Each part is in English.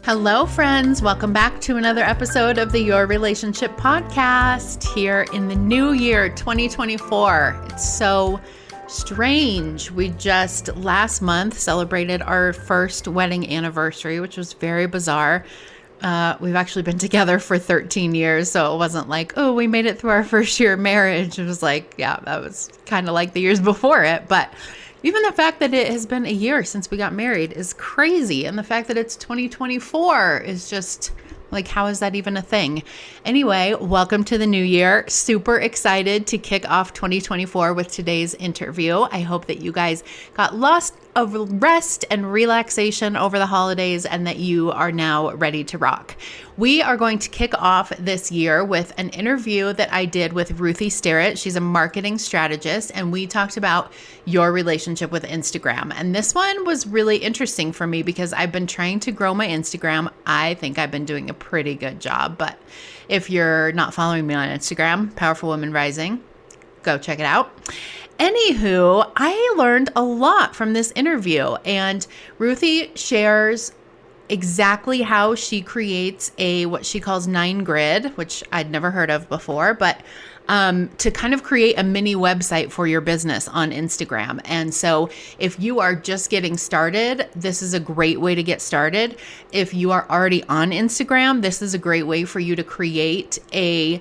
Hello, friends. Welcome back to another episode of the Your Relationship Podcast here in the new year, 2024. It's so strange. We just last month celebrated our first wedding anniversary, which was very bizarre. We've actually been together for 13 years, so it wasn't like, oh, we made it through our first year of marriage. It was like, yeah, that was kind of like the years before it. But even the fact that it has been a year since we got married is crazy. And the fact that it's 2024 is just like, how is that even a thing? Anyway, welcome to the new year. Super excited to kick off 2024 with today's interview. I hope that you guys got lots of rest and relaxation over the holidays and that you are now ready to rock. We are going to kick off this year with an interview that I did with Ruthie Sterrett. She's a marketing strategist, and we talked about your relationship with Instagram. And this one was really interesting for me because I've been trying to grow my Instagram. I think I've been doing a pretty good job, but if you're not following me on Instagram, Powerful Women Rising, go check it out. Anywho, I learned a lot from this interview, and Ruthie shares exactly how she creates what she calls 9 grid, which I'd never heard of before, but to kind of create a mini website for your business on Instagram. And so if you are just getting started, this is a great way to get started. If you are already on Instagram, this is a great way for you to create a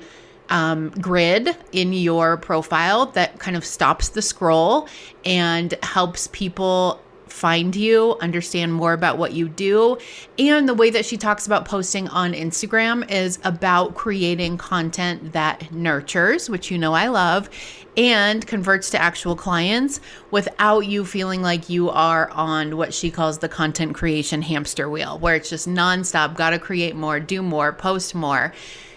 grid in your profile that kind of stops the scroll and helps people find you, understand more about what you do. And the way that she talks about posting on Instagram is about creating content that nurtures, which you know I love, and converts to actual clients without you feeling like you are on what she calls the content creation hamster wheel, where it's just nonstop, got to create more, do more, post more,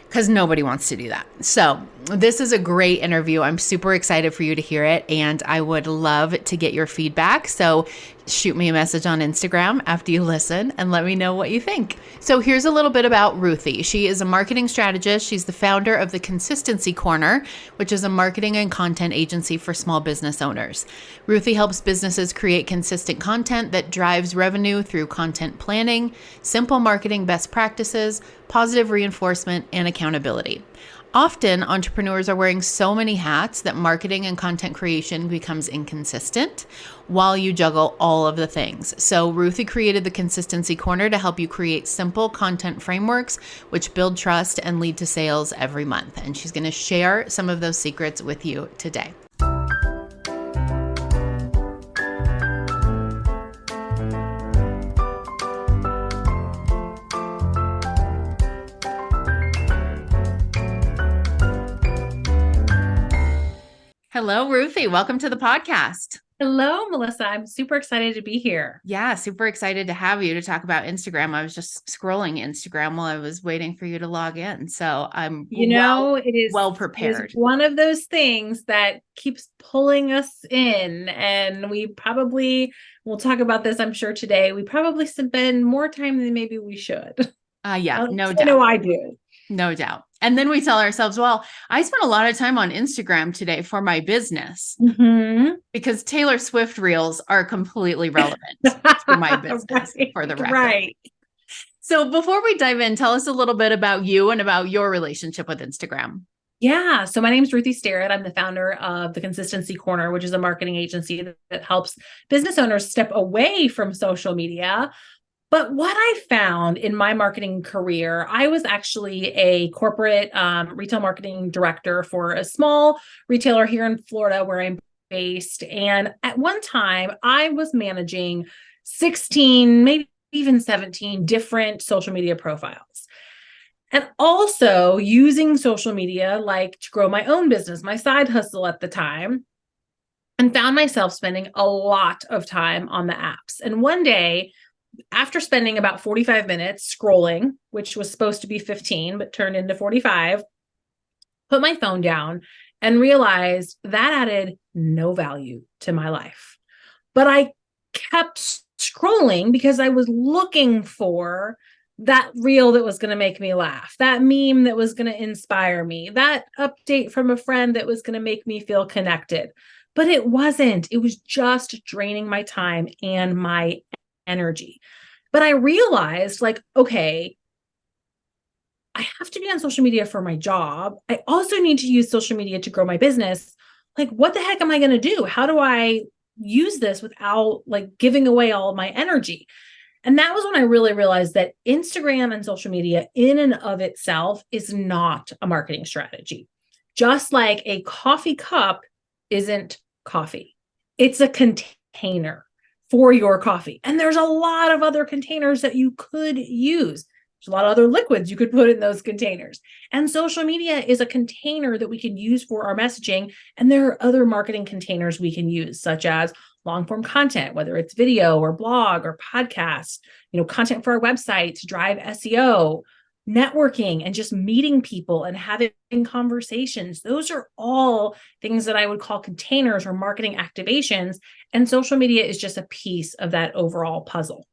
because nobody wants to do that. So this is a great interview. I'm super excited for you to hear it, and I would love to get your feedback. So shoot me a message on Instagram after you listen and let me know what you think. So here's a little bit about Ruthie. She is a marketing strategist. She's the founder of the Consistency Corner, which is a marketing and content agency for small business owners. Ruthie helps businesses create consistent content that drives revenue through content planning, simple marketing best practices, positive reinforcement, and accountability. Often, entrepreneurs are wearing so many hats that marketing and content creation becomes inconsistent while you juggle all of the things. So Ruthie created the Consistency Corner to help you create simple content frameworks which build trust and lead to sales every month. And she's going to share some of those secrets with you today. Hello, Ruthie. Welcome to the podcast. Hello, Melissa. I'm super excited to be here. Yeah, super excited to have you to talk about Instagram. I was just scrolling Instagram while I was waiting for you to log in. So I'm it is well prepared. It is one of those things that keeps pulling us in. And we'll talk about this, I'm sure, today. We probably spend more time than maybe we should. Yeah, no doubt. I know I do. No doubt. And then we tell ourselves, well, I spent a lot of time on Instagram today for my business because Taylor Swift reels are completely relevant to my business for the record. Right. So before we dive in, tell us a little bit about you and about your relationship with Instagram. Yeah. So my name is Ruthie Sterrett. I'm the founder of the Consistency Corner, which is a marketing agency that helps business owners step away from social media. But what I found in my marketing career, I was actually a corporate retail marketing director for a small retailer here in Florida where I'm based. And at one time, I was managing 16, maybe even 17 different social media profiles. And also using social media to grow my own business, my side hustle at the time, and found myself spending a lot of time on the apps. And one day, after spending about 45 minutes scrolling, which was supposed to be 15, but turned into 45, put my phone down and realized that added no value to my life. But I kept scrolling because I was looking for that reel that was going to make me laugh, that meme that was going to inspire me, that update from a friend that was going to make me feel connected. But it wasn't. It was just draining my time and my energy. But I realized like, okay, I have to be on social media for my job. I also need to use social media to grow my business. Like, what the heck am I going to do? How do I use this without like giving away all of my energy? And that was when I really realized that Instagram and social media in and of itself is not a marketing strategy. Just like a coffee cup isn't coffee, it's a container for your coffee. And there's a lot of other containers that you could use. There's a lot of other liquids you could put in those containers. And social media is a container that we can use for our messaging. And there are other marketing containers we can use, such as long form content, whether it's video or blog or podcast, content for our website to drive SEO, networking, and just meeting people and having conversations. Those are all things that I would call containers or marketing activations. And social media is just a piece of that overall puzzle.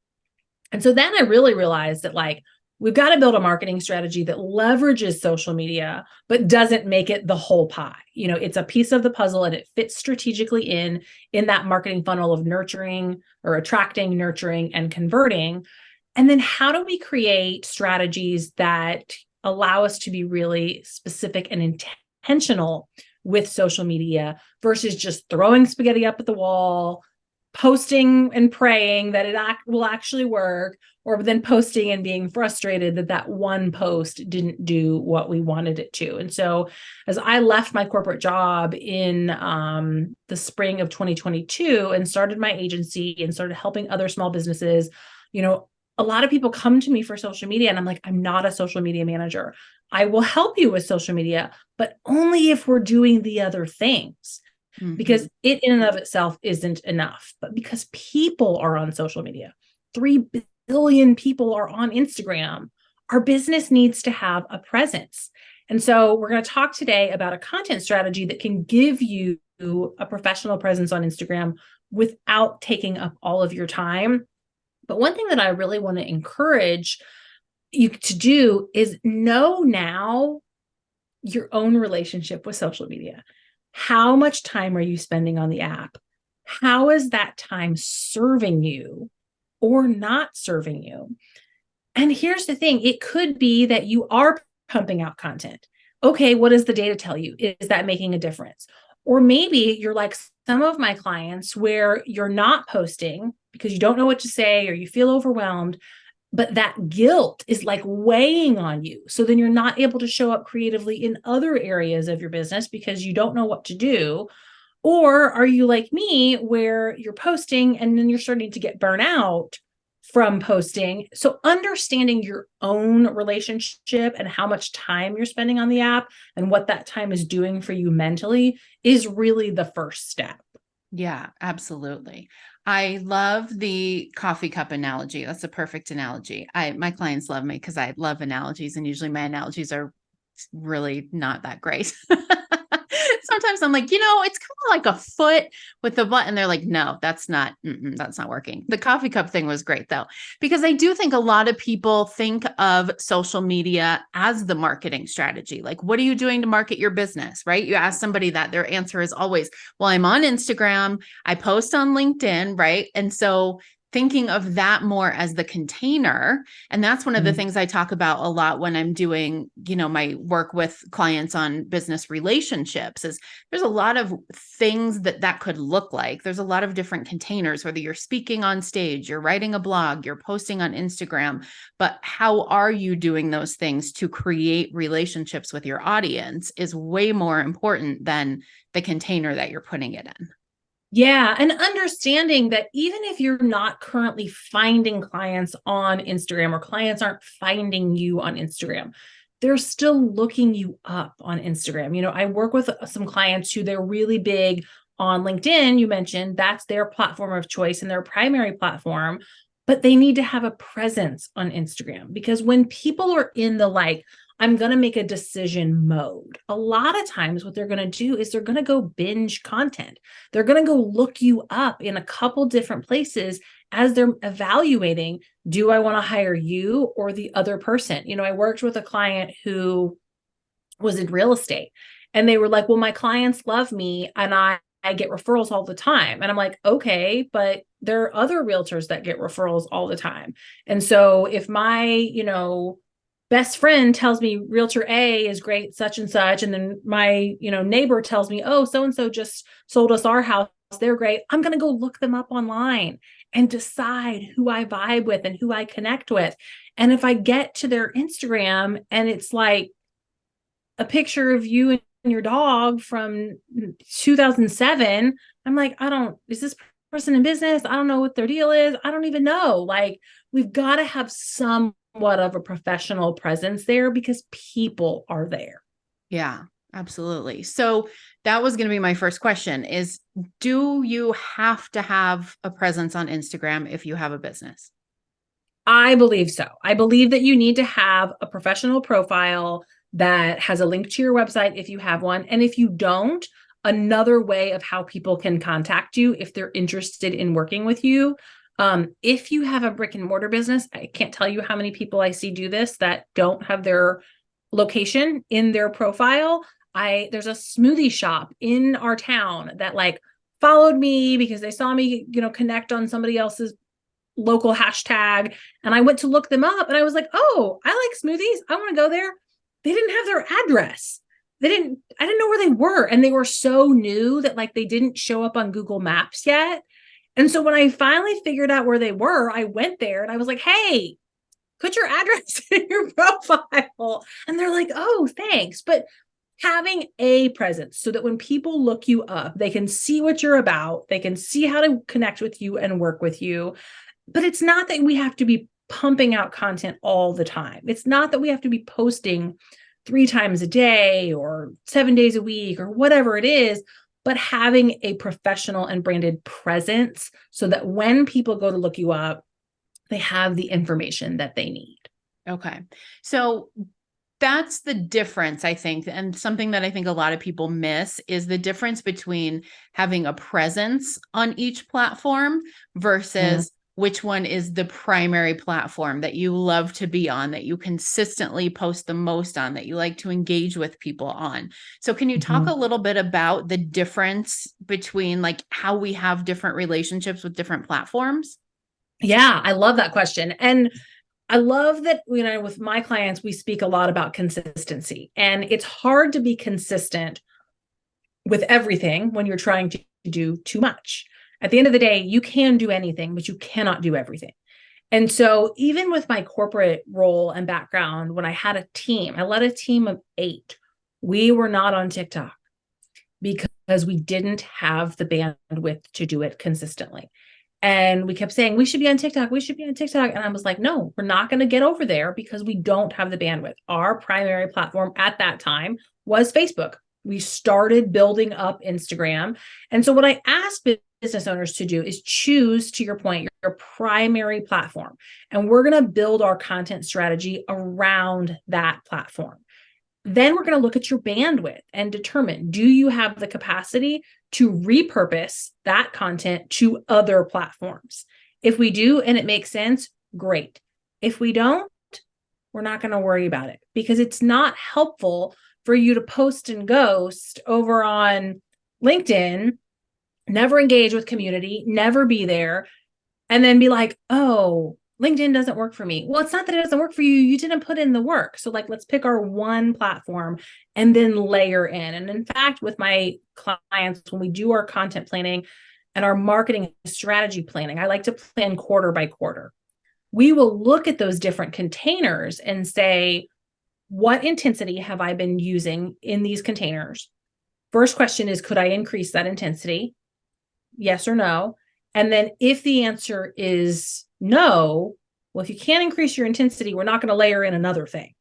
And so then I really realized that like, we've got to build a marketing strategy that leverages social media, but doesn't make it the whole pie. It's a piece of the puzzle and it fits strategically in that marketing funnel of nurturing or attracting, nurturing, and converting. And then how do we create strategies that allow us to be really specific and intentional with social media versus just throwing spaghetti up at the wall, posting and praying that it will actually work, or then posting and being frustrated that one post didn't do what we wanted it to. And so as I left my corporate job in the spring of 2022 and started my agency and started helping other small businesses, a lot of people come to me for social media and I'm like, I'm not a social media manager. I will help you with social media, but only if we're doing the other things. Because it in and of itself isn't enough, but because people are on social media, 3 billion people are on Instagram, our business needs to have a presence. And so we're going to talk today about a content strategy that can give you a professional presence on Instagram without taking up all of your time. But one thing that I really want to encourage you to do is know now your own relationship with social media. How much time are you spending on the app? How is that time serving you or not serving you? And here's the thing. It could be that you are pumping out content. Okay, what does the data tell you? Is that making a difference? Or maybe you're like some of my clients where you're not posting because you don't know what to say or you feel overwhelmed, but that guilt is like weighing on you. So then you're not able to show up creatively in other areas of your business because you don't know what to do. Or are you like me where you're posting and then you're starting to get burnt out from posting? So understanding your own relationship and how much time you're spending on the app and what that time is doing for you mentally is really the first step. Yeah, absolutely. I love the coffee cup analogy. That's a perfect analogy. My clients love me because I love analogies, and usually my analogies are really not that great. Sometimes I'm like, it's kind of like a foot with the button. They're like, no, that's not working. The coffee cup thing was great though, because I do think a lot of people think of social media as the marketing strategy. Like, what are you doing to market your business, right? You ask somebody that, their answer is always, well, I'm on Instagram, I post on LinkedIn, right? And so thinking of that more as the container. And that's one of the things I talk about a lot when I'm doing, my work with clients on business relationships is there's a lot of things that could look like. There's a lot of different containers, whether you're speaking on stage, you're writing a blog, you're posting on Instagram, but how are you doing those things to create relationships with your audience is way more important than the container that you're putting it in. Yeah. And understanding that even if you're not currently finding clients on Instagram or clients aren't finding you on Instagram, they're still looking you up on Instagram. I work with some clients who they're really big on LinkedIn. You mentioned that's their platform of choice and their primary platform, but they need to have a presence on Instagram because when people are in the I'm going to make a decision mode, a lot of times what they're going to do is they're going to go binge content. They're going to go look you up in a couple different places as they're evaluating, do I want to hire you or the other person? I worked with a client who was in real estate and they were like, well, my clients love me and I get referrals all the time. And I'm like, okay, but there are other realtors that get referrals all the time. And so if my, best friend tells me realtor A is great, such and such, and then my, neighbor tells me, oh, so-and-so just sold us our house, they're great, I'm going to go look them up online and decide who I vibe with and who I connect with. And if I get to their Instagram and it's like a picture of you and your dog from 2007, I'm like, is this person in business? I don't know what their deal is. I don't even know. Like, we've got to have somewhat of a professional presence there because people are there. Yeah, absolutely. So that was going to be my first question is, do you have to have a presence on Instagram if you have a business? I believe so. I believe that you need to have a professional profile that has a link to your website if you have one. And if you don't, another way of how people can contact you if they're interested in working with you. If you have a brick and mortar business, I can't tell you how many people I see do this that don't have their location in their profile. There's a smoothie shop in our town that like followed me because they saw me, connect on somebody else's local hashtag. And I went to look them up and I was like, oh, I like smoothies. I want to go there. They didn't have their address. I didn't know where they were. And they were so new that like they didn't show up on Google Maps yet. And so when I finally figured out where they were, I went there and I was like, hey, put your address in your profile. And they're like, oh, thanks. But having a presence so that when people look you up, they can see what you're about. They can see how to connect with you and work with you. But it's not that we have to be pumping out content all the time. It's not that we have to be posting 3 times a day or 7 days a week or whatever it is, but having a professional and branded presence so that when people go to look you up, they have the information that they need. Okay. So that's the difference, I think. And something that I think a lot of people miss is the difference between having a presence on each platform versus which one is the primary platform that you love to be on, that you consistently post the most on, that you like to engage with people on. So can you talk a little bit about the difference between like how we have different relationships with different platforms? Yeah, I love that question. And I love that, with my clients, we speak a lot about consistency, and it's hard to be consistent with everything when you're trying to do too much. At the end of the day, you can do anything, but you cannot do everything. And so even with my corporate role and background, when I had a team, I led a team of 8. We were not on TikTok because we didn't have the bandwidth to do it consistently. And we kept saying, we should be on TikTok. We should be on TikTok. And I was like, no, we're not going to get over there because we don't have the bandwidth. Our primary platform at that time was Facebook. We started building up Instagram. And so what I asked business owners to do is choose, to your point, your primary platform. And we're going to build our content strategy around that platform. Then we're going to look at your bandwidth and determine, do you have the capacity to repurpose that content to other platforms? If we do, and it makes sense, great. If we don't, we're not going to worry about it because it's not helpful for you to post and ghost over on LinkedIn, never engage with community, never be there, and then be like, oh, LinkedIn doesn't work for me. Well, it's not that it doesn't work for you. You didn't put in the work. So like, let's pick our one platform and then layer in. And in fact, with my clients, when we do our content planning and our marketing strategy planning, I like to plan quarter by quarter. We will look at those different containers and say, what intensity have I been using in these containers? First question is, could I increase that intensity? Yes or no? And then if the answer is no, well, if you can't increase your intensity, we're not going to layer in another thing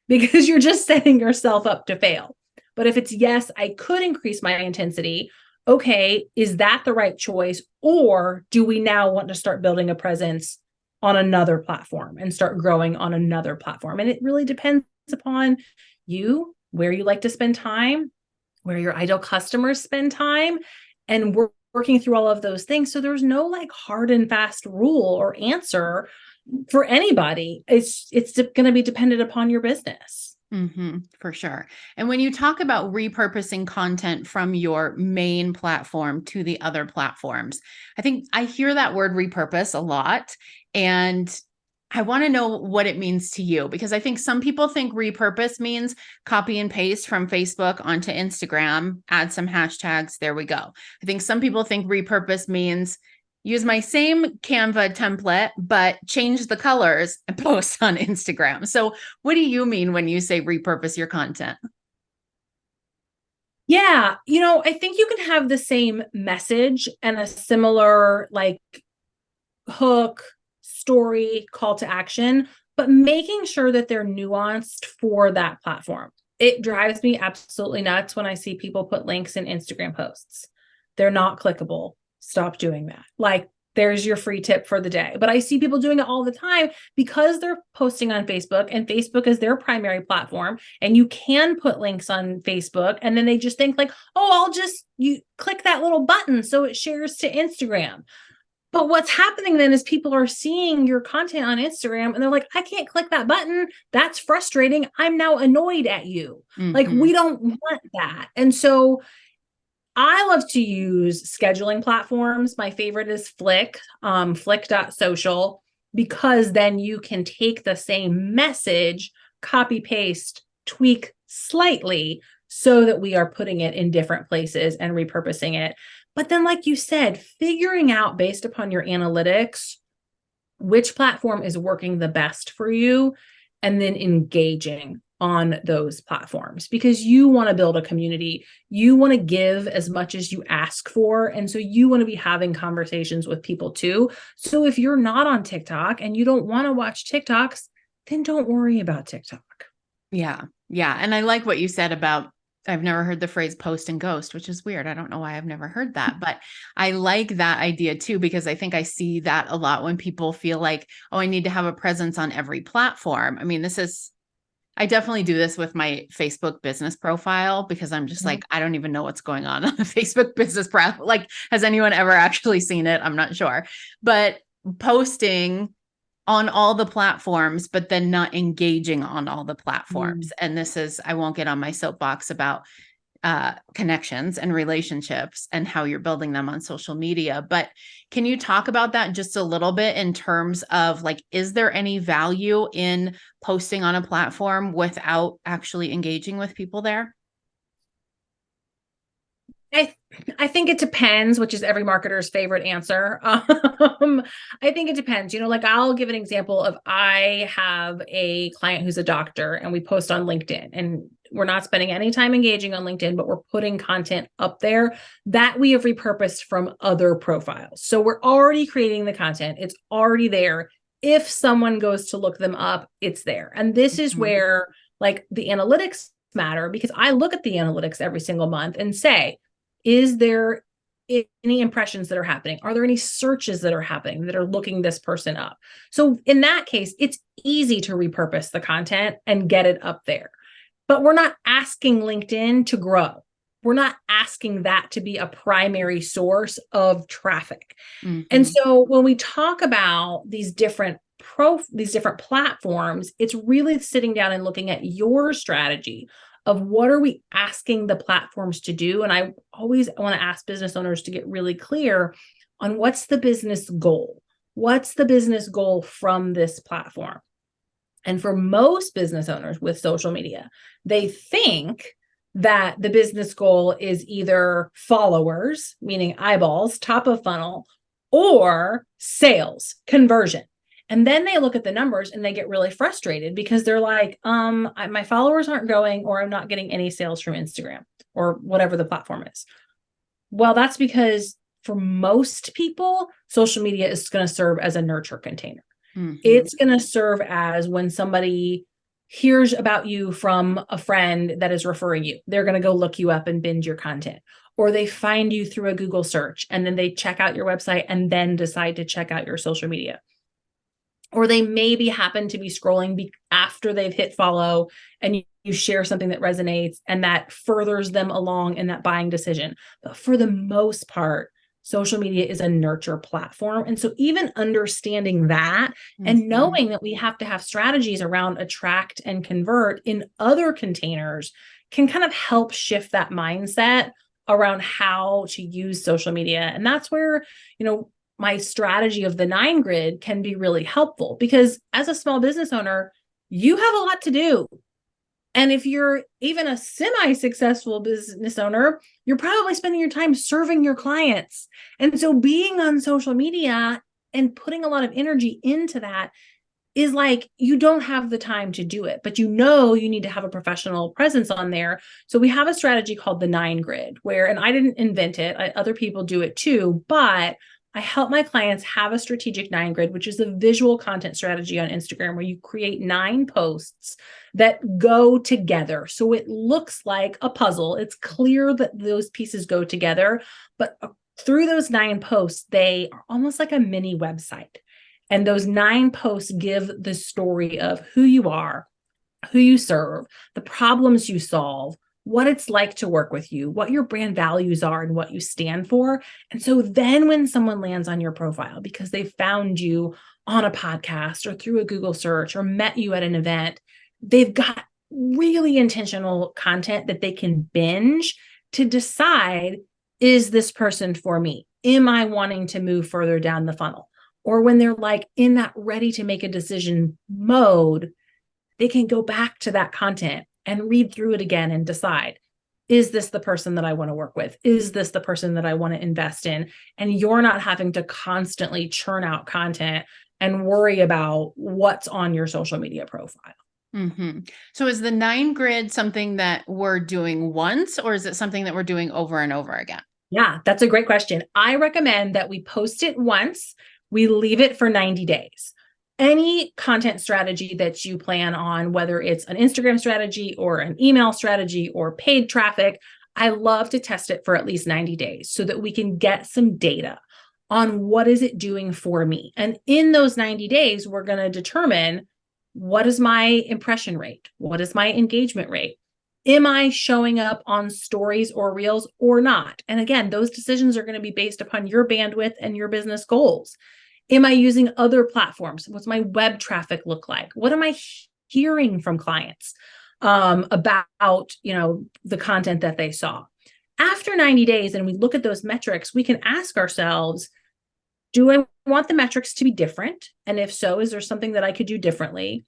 because you're just setting yourself up to fail. But if it's yes, I could increase my intensity. Okay, is that the right choice? Or do we now want to start building a presence on another platform and start growing on another platform? And it really depends upon you, where you like to spend time, where your ideal customers spend time, and we're working through all of those things. So there's no like hard and fast rule or answer for anybody. It's going to be dependent upon your business. For sure. And when you talk about repurposing content from your main platform to the other platforms, I think I hear that word repurpose a lot. And I want to know what it means to you, because I think some people think repurpose means copy and paste from Facebook onto Instagram, add some hashtags, there we go. I think some people think repurpose means use my same Canva template, but change the colors and post on Instagram. So what do you mean when you say repurpose your content? Yeah, I think you can have the same message and a similar like hook, story, call to action, but making sure that they're nuanced for that platform. It drives me absolutely nuts when I see people put links in Instagram posts. They're not clickable. Stop doing that. Like, there's your free tip for the day. But I see people doing it all the time because they're posting on Facebook, and Facebook is their primary platform. And you can put links on Facebook, and then they just think like, oh, you click that little button so it shares to Instagram. But what's happening then is people are seeing your content on Instagram and they're like, I can't click that button. That's frustrating. I'm now annoyed at you. Like, we don't want that. And so I love to use scheduling platforms. My favorite is Flick, flick.social, because then you can take the same message, copy, paste, tweak slightly so that we are putting it in different places and repurposing it. But then, like you said, figuring out based upon your analytics, which platform is working the best for you, and then engaging on those platforms, because you want to build a community. You want to give as much as you ask for. And so you want to be having conversations with people too. So if you're not on TikTok and you don't want to watch TikToks, then don't worry about TikTok. Yeah. Yeah. And I like what you said about, I've never heard the phrase post and ghost, which is weird. I don't know why I've never heard that, but I like that idea too, because I think I see that a lot when people feel like, oh, I need to have a presence on every platform. I mean, I definitely do this with my Facebook business profile, because I'm just like, I don't even know what's going on the Facebook business profile. Like, has anyone ever actually seen it? I'm not sure, but posting on all the platforms, but then not engaging on all the platforms. And I won't get on my soapbox about connections and relationships and how you're building them on social media. But can you talk about that just a little bit in terms of like, is there any value in posting on a platform without actually engaging with people there? I think it depends, which is every marketer's favorite answer. I think it depends. Like, I'll give an example of, I have a client who's a doctor, and we post on LinkedIn, and we're not spending any time engaging on LinkedIn, but we're putting content up there that we have repurposed from other profiles. So we're already creating the content. It's already there. If someone goes to look them up, it's there. And this is where like the analytics matter, because I look at the analytics every single month and say, is there any impressions that are happening? Are there any searches that are happening that are looking this person up? So in that case, it's easy to repurpose the content and get it up there. But we're not asking LinkedIn to grow. We're not asking that to be a primary source of traffic. And so when we talk about these different platforms, it's really sitting down and looking at your strategy of what are we asking the platforms to do. And I always want to ask business owners to get really clear on what's the business goal. What's the business goal from this platform? And for most business owners with social media, they think that the business goal is either followers, meaning eyeballs, top of funnel, or sales, conversion. And then they look at the numbers and they get really frustrated, because they're like, my followers aren't growing, or I'm not getting any sales from Instagram or whatever the platform is. Well, that's because for most people, social media is going to serve as a nurture container. It's going to serve as when somebody hears about you from a friend that is referring you, they're going to go look you up and binge your content. Or they find you through a Google search and then they check out your website and then decide to check out your social media. Or they maybe happen to be scrolling after they've hit follow, and you share something that resonates and that furthers them along in that buying decision. But for the most part, social media is a nurture platform. And so even understanding that and Mm-hmm. knowing that we have to have strategies around attract and convert in other containers can kind of help shift that mindset around how to use social media. And that's where, my strategy of the 9 grid can be really helpful, because as a small business owner, you have a lot to do. And if you're even a semi-successful business owner, you're probably spending your time serving your clients. And so being on social media and putting a lot of energy into that is like, you don't have the time to do it, but you need to have a professional presence on there. So we have a strategy called the 9 grid where, and I didn't invent it, other people do it too, but I help my clients have a strategic 9 grid, which is a visual content strategy on Instagram where you create 9 posts that go together. So it looks like a puzzle. It's clear that those pieces go together, but through those 9 posts, they are almost like a mini website. And those 9 posts give the story of who you are, who you serve, the problems you solve, what it's like to work with you, what your brand values are, and what you stand for. And so then when someone lands on your profile because they found you on a podcast or through a Google search or met you at an event, they've got really intentional content that they can binge to decide, is this person for me? Am I wanting to move further down the funnel? Or when they're like in that ready to make a decision mode, they can go back to that content and read through it again and decide, is this the person that I want to work with? Is this the person that I want to invest in? And you're not having to constantly churn out content and worry about what's on your social media profile. Mm-hmm. So is the 9 grid something that we're doing once, or is it something that we're doing over and over again? Yeah, that's a great question. I recommend that we post it once, we leave it for 90 days. Any content strategy that you plan on, whether it's an Instagram strategy or an email strategy or paid traffic, I love to test it for at least 90 days so that we can get some data on what is it doing for me. And in those 90 days, we're going to determine, what is my impression rate? What is my engagement rate? Am I showing up on stories or reels or not? And again, those decisions are going to be based upon your bandwidth and your business goals. Am I using other platforms? What's my web traffic look like? What am I hearing from clients about, the content that they saw? After 90 days, and we look at those metrics, we can ask ourselves, do I want the metrics to be different? And if so, is there something that I could do differently?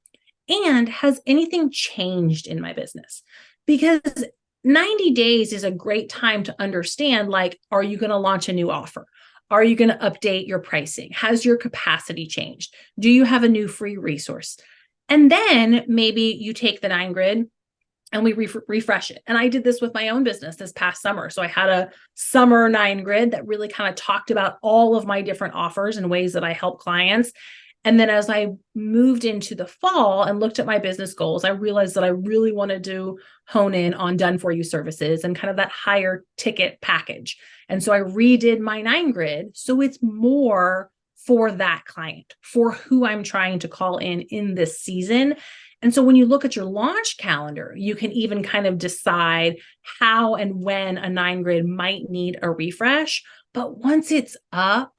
And has anything changed in my business? Because 90 days is a great time to understand, like, are you going to launch a new offer? Are you going to update your pricing? Has your capacity changed? Do you have a new free resource? And then maybe you take the 9 grid and we refresh it. And I did this with my own business this past summer. So I had a summer 9 grid that really kind of talked about all of my different offers and ways that I help clients. And then as I moved into the fall and looked at my business goals, I realized that I really wanted to hone in on done for you services and kind of that higher ticket package. And so I redid my 9 grid. So it's more for that client, for who I'm trying to call in this season. And so when you look at your launch calendar, you can even kind of decide how and when a 9 grid might need a refresh. But once it's up,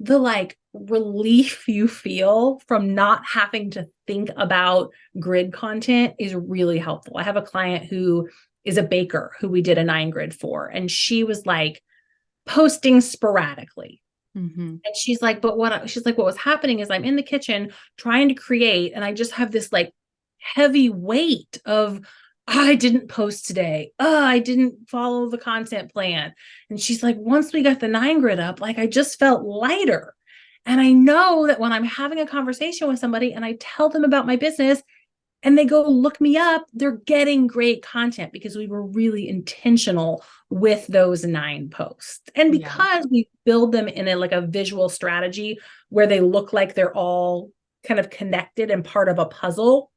the relief you feel from not having to think about grid content is really helpful. I have a client who is a baker who we did a 9 grid for, and she was like posting sporadically. Mm-hmm. And she's like, what was happening is I'm in the kitchen trying to create, and I just have this like heavy weight of, I didn't post today. I didn't follow the content plan. And she's like, once we got the 9 grid up, like I just felt lighter. And I know that when I'm having a conversation with somebody and I tell them about my business and they go look me up, they're getting great content because we were really intentional with those 9 posts. And because we build them in a visual strategy where they look like they're all kind of connected and part of a puzzle,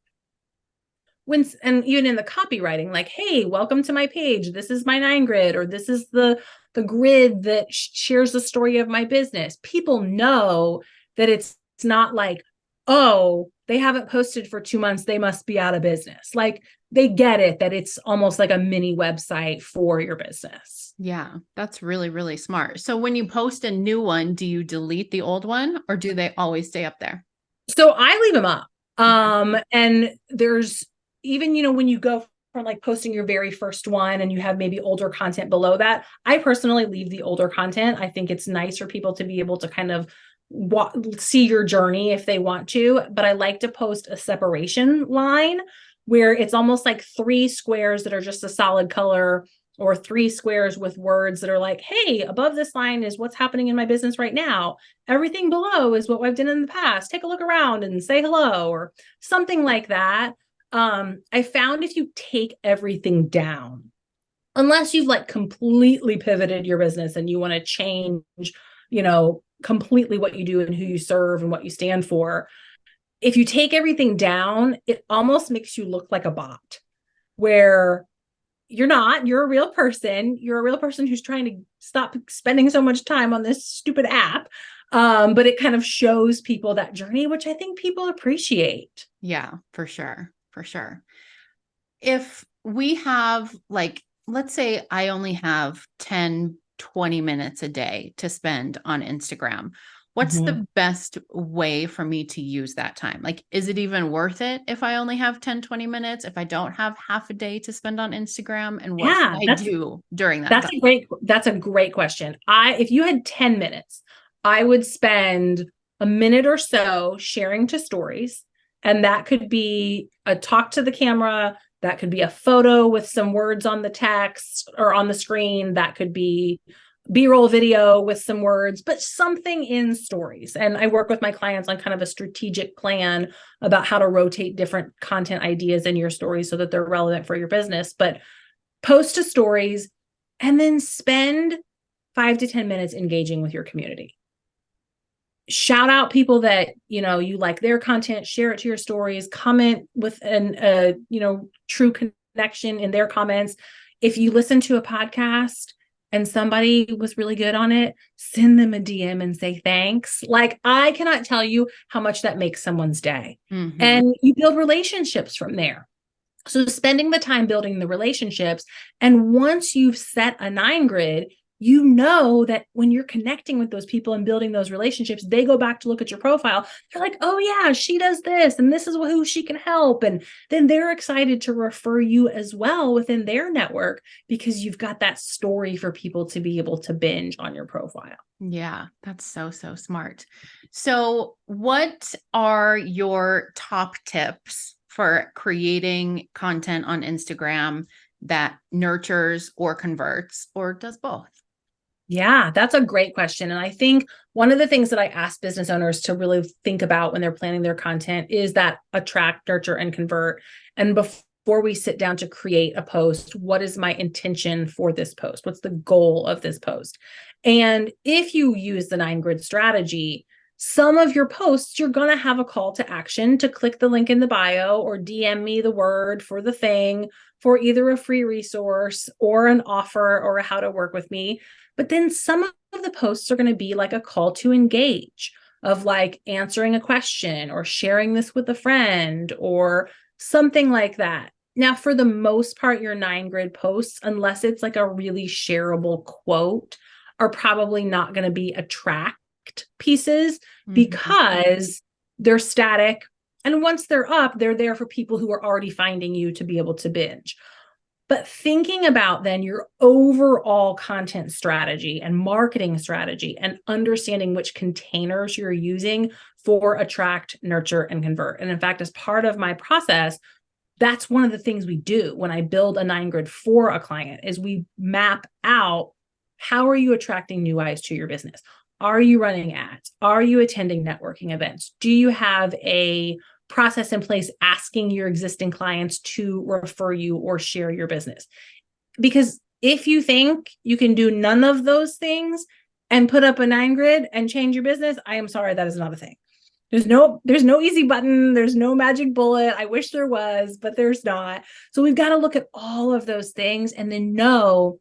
and even in the copywriting, like, hey, welcome to my page. This is my 9 grid, or this is the grid that shares the story of my business. People know that it's not like oh, they haven't posted for 2 months, they must be out of business. Like they get it that it's almost like a mini website for your business. Yeah, that's really, really smart. So when you post a new one, do you delete the old one or do they always stay up there? So I leave them up. Okay. And there's even, when you go from like posting your very first one and you have maybe older content below that, I personally leave the older content. I think it's nice for people to be able to kind of see your journey if they want to, but I like to post a separation line where it's almost like 3 squares that are just a solid color, or 3 squares with words that are like, hey, above this line is what's happening in my business right now. Everything below is what I've done in the past. Take a look around and say hello, or something like that. I found if you take everything down, unless you've like completely pivoted your business and you want to change, completely what you do and who you serve and what you stand for, if you take everything down, it almost makes you look like a bot, where you're a real person. You're a real person who's trying to stop spending so much time on this stupid app. But it kind of shows people that journey, which I think people appreciate. Yeah, for sure. For sure. If we have like, let's say I only have 10, 20 minutes a day to spend on Instagram. What's Mhm. the best way for me to use that time? Like, is it even worth it if I only have 10, 20 minutes, if I don't have half a day to spend on Instagram? And what should Yeah, I do during that time? that's a great question. If you had 10 minutes, I would spend a minute or so sharing to stories. And that could be a talk to the camera. That could be a photo with some words on the text or on the screen. That could be B-roll video with some words, but something in stories. And I work with my clients on kind of a strategic plan about how to rotate different content ideas in your stories so that they're relevant for your business. But post to stories and then spend 5 to 10 minutes engaging with your community. Shout out people that you like their content, share it to your stories, comment with an true connection in their comments. If you listen to a podcast and somebody was really good on it, send them a DM and say thanks. Like, I cannot tell you how much that makes someone's day. Mm-hmm. And you build relationships from there. So spending the time building the relationships. And once you've set a 9 grid, you know that when you're connecting with those people and building those relationships, they go back to look at your profile. They're like, oh yeah, she does this, and this is who she can help. And then they're excited to refer you as well within their network, because you've got that story for people to be able to binge on your profile. Yeah, that's so, so smart. So what are your top tips for creating content on Instagram that nurtures or converts or does both? Yeah, that's a great question. And I think one of the things that I ask business owners to really think about when they're planning their content is that attract, nurture, and convert. And before we sit down to create a post, what is my intention for this post? What's the goal of this post? And if you use the 9 grid strategy, some of your posts, you're going to have a call to action to click the link in the bio or DM me the word for the thing, for either a free resource or an offer or a how to work with me. But then some of the posts are going to be like a call to engage, of like answering a question or sharing this with a friend or something like that. Now, for the most part, your 9 grid posts, unless it's like a really shareable quote, are probably not going to be attract pieces because they're static. And once they're up, they're there for people who are already finding you to be able to binge. But thinking about then your overall content strategy and marketing strategy and understanding which containers you're using for attract, nurture, and convert. And in fact, as part of my process, that's one of the things we do when I build a 9 grid for a client is we map out, how are you attracting new eyes to your business? Are you running ads? Are you attending networking events? Do you have a process in place asking your existing clients to refer you or share your business? Because if you think you can do none of those things and put up a 9 grid and change your business, I am sorry, that is not a thing. There's no easy button. There's no magic bullet. I wish there was, but there's not. So we've got to look at all of those things and then know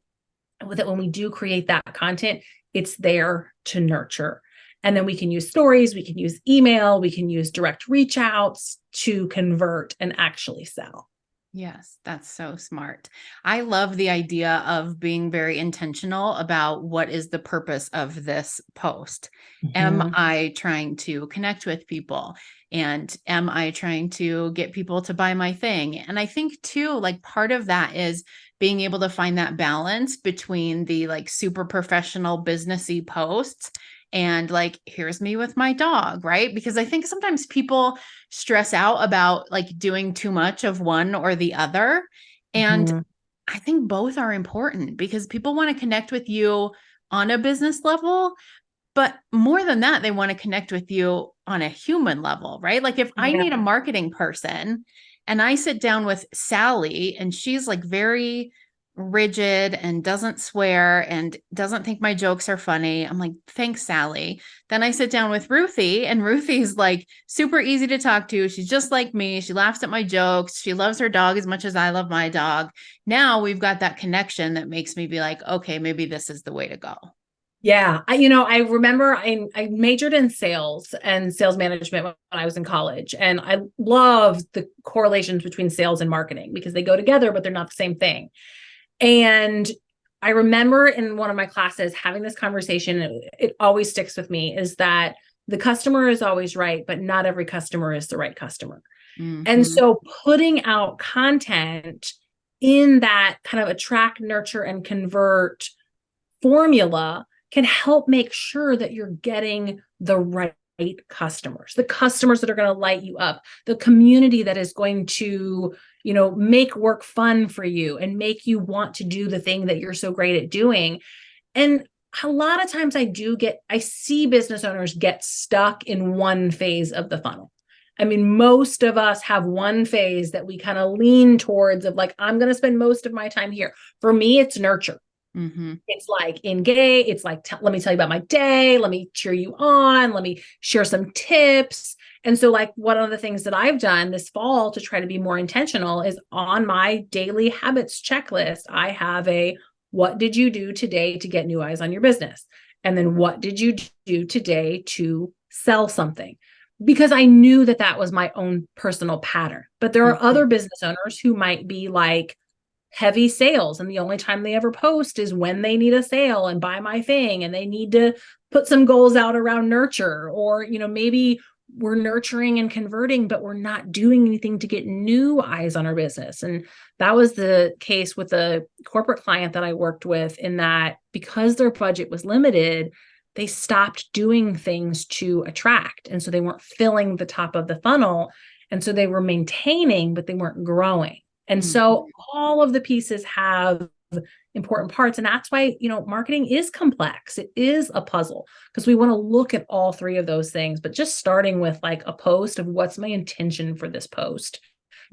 that when we do create that content, it's there to nurture. And then we can use stories, we can use email, we can use direct reach outs to convert and actually sell. Yes, that's so smart. I love the idea of being very intentional about what is the purpose of this post. Am I trying to connect with people? And am I trying to get people to buy my thing? And I think too, like part of that is being able to find that balance between the like super professional businessy posts and like, here's me with my dog, right? Because I think sometimes people stress out about like doing too much of one or the other. And I think both are important because people want to connect with you on a business level, but more than that, they want to connect with you on a human level, right? Like if I need a marketing person and I sit down with Sally and she's like very rigid and doesn't swear and doesn't think my jokes are funny, I'm like, thanks, Sally. Then I sit down with Ruthie and Ruthie's like super easy to talk to. She's just like me. She laughs at my jokes. She loves her dog as much as I love my dog. Now we've got that connection that makes me be like, okay, maybe this is the way to go. Yeah. I remember I majored in sales and sales management when I was in college. And I love the correlations between sales and marketing because they go together, but they're not the same thing. And I remember in one of my classes having this conversation, it always sticks with me, is that the customer is always right, but not every customer is the right customer. And so putting out content in that kind of attract, nurture, and convert formula can help make sure that you're getting the right customers, the customers that are going to light you up, the community that is going to, make work fun for you and make you want to do the thing that you're so great at doing. And a lot of times I see business owners get stuck in one phase of the funnel. I mean, most of us have one phase that we kind of lean towards of like, I'm going to spend most of my time here. For me, it's nurture. It's like engage. It's like, let me tell you about my day. Let me cheer you on. Let me share some tips. And so like one of the things that I've done this fall to try to be more intentional is on my daily habits checklist. I have what did you do today to get new eyes on your business? And then what did you do today to sell something? Because I knew that was my own personal pattern. But there are other business owners who might be like, heavy sales. And the only time they ever post is when they need a sale and buy my thing. And they need to put some goals out around nurture, or, maybe we're nurturing and converting, but we're not doing anything to get new eyes on our business. And that was the case with a corporate client that I worked with, in that because their budget was limited, they stopped doing things to attract. And so they weren't filling the top of the funnel. And so they were maintaining, but they weren't growing. And so all of the pieces have important parts. And that's why, marketing is complex. It is a puzzle because we want to look at all three of those things. But just starting with like a post of what's my intention for this post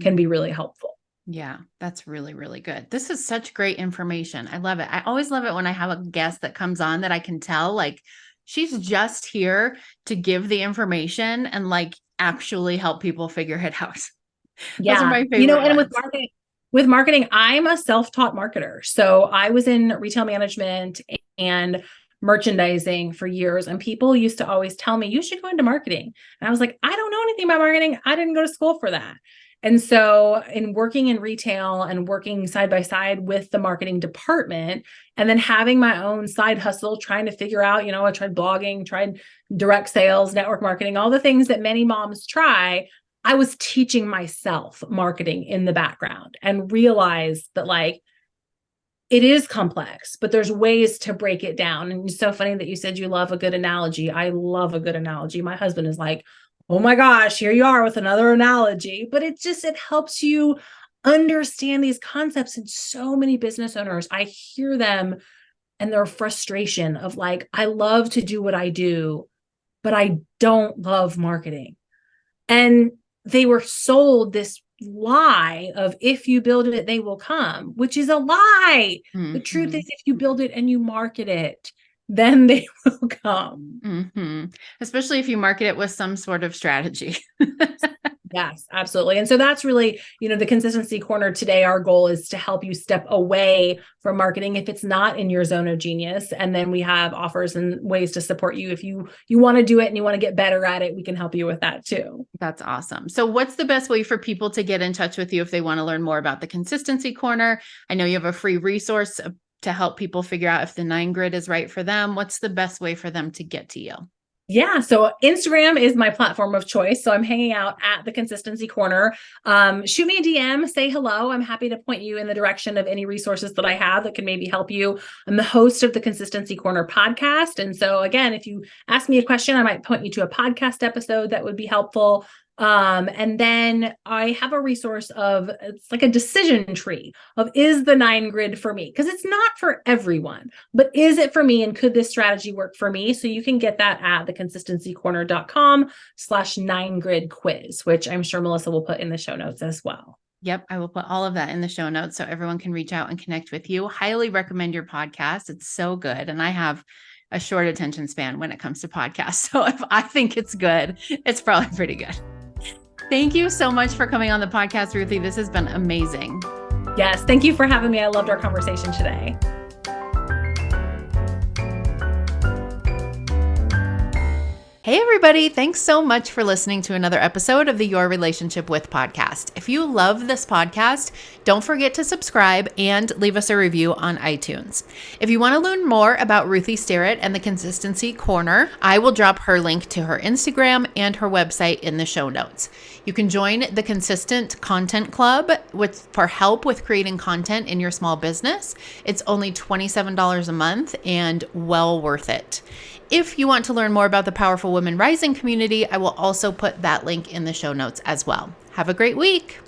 can be really helpful. Yeah, that's really, really good. This is such great information. I love it. I always love it when I have a guest that comes on that I can tell like she's just here to give the information and like actually help people figure it out. Yeah. Those are my favorite And ones. with marketing, I'm a self-taught marketer. So I was in retail management and merchandising for years. And people used to always tell me, you should go into marketing. And I was like, I don't know anything about marketing. I didn't go to school for that. And so in working in retail and working side by side with the marketing department, and then having my own side hustle, trying to figure out, I tried blogging, tried direct sales, network marketing, all the things that many moms try. I was teaching myself marketing in the background and realized that like, it is complex, but there's ways to break it down. And it's so funny that you said you love a good analogy. I love a good analogy. My husband is like, oh my gosh, here you are with another analogy. But it helps you understand these concepts. And so many business owners, I hear them and their frustration of like, I love to do what I do, but I don't love marketing. And they were sold this lie of if you build it, they will come, which is a lie. The truth is, if you build it and you market it, then they will come. Especially if you market it with some sort of strategy. Yes, absolutely. And so that's really, the consistency corner today. Our goal is to help you step away from marketing if it's not in your zone of genius. And then we have offers and ways to support you. If you want to do it and you want to get better at it, we can help you with that too. That's awesome. So what's the best way for people to get in touch with you if they want to learn more about the consistency corner? I know you have a free resource to help people figure out if the 9 grid is right for them. What's the best way for them to get to you? Yeah. So Instagram is my platform of choice. So I'm hanging out at the Consistency Corner. Shoot me a DM, say hello. I'm happy to point you in the direction of any resources that I have that can maybe help you. I'm the host of the Consistency Corner podcast. And so again, if you ask me a question, I might point you to a podcast episode that would be helpful. And then I have a resource it's like a decision tree of, is the 9 grid for me? Because it's not for everyone, but is it for me? And could this strategy work for me? So you can get that at theconsistencycorner.com/9 grid quiz, which I'm sure Melissa will put in the show notes as well. Yep. I will put all of that in the show notes so everyone can reach out and connect with you. Highly recommend your podcast. It's so good. And I have a short attention span when it comes to podcasts. So if I think it's good, it's probably pretty good. Thank you so much for coming on the podcast, Ruthie. This has been amazing. Yes. Thank you for having me. I loved our conversation today. Hey, everybody. Thanks so much for listening to another episode of the Your Relationship With podcast. If you love this podcast, don't forget to subscribe and leave us a review on iTunes. If you want to learn more about Ruthie Sterrett and the Consistency Corner, I will drop her link to her Instagram and her website in the show notes. You can join the Consistent Content Club for help with creating content in your small business. It's only $27 a month and well worth it. If you want to learn more about the Powerful Women Rising community, I will also put that link in the show notes as well. Have a great week.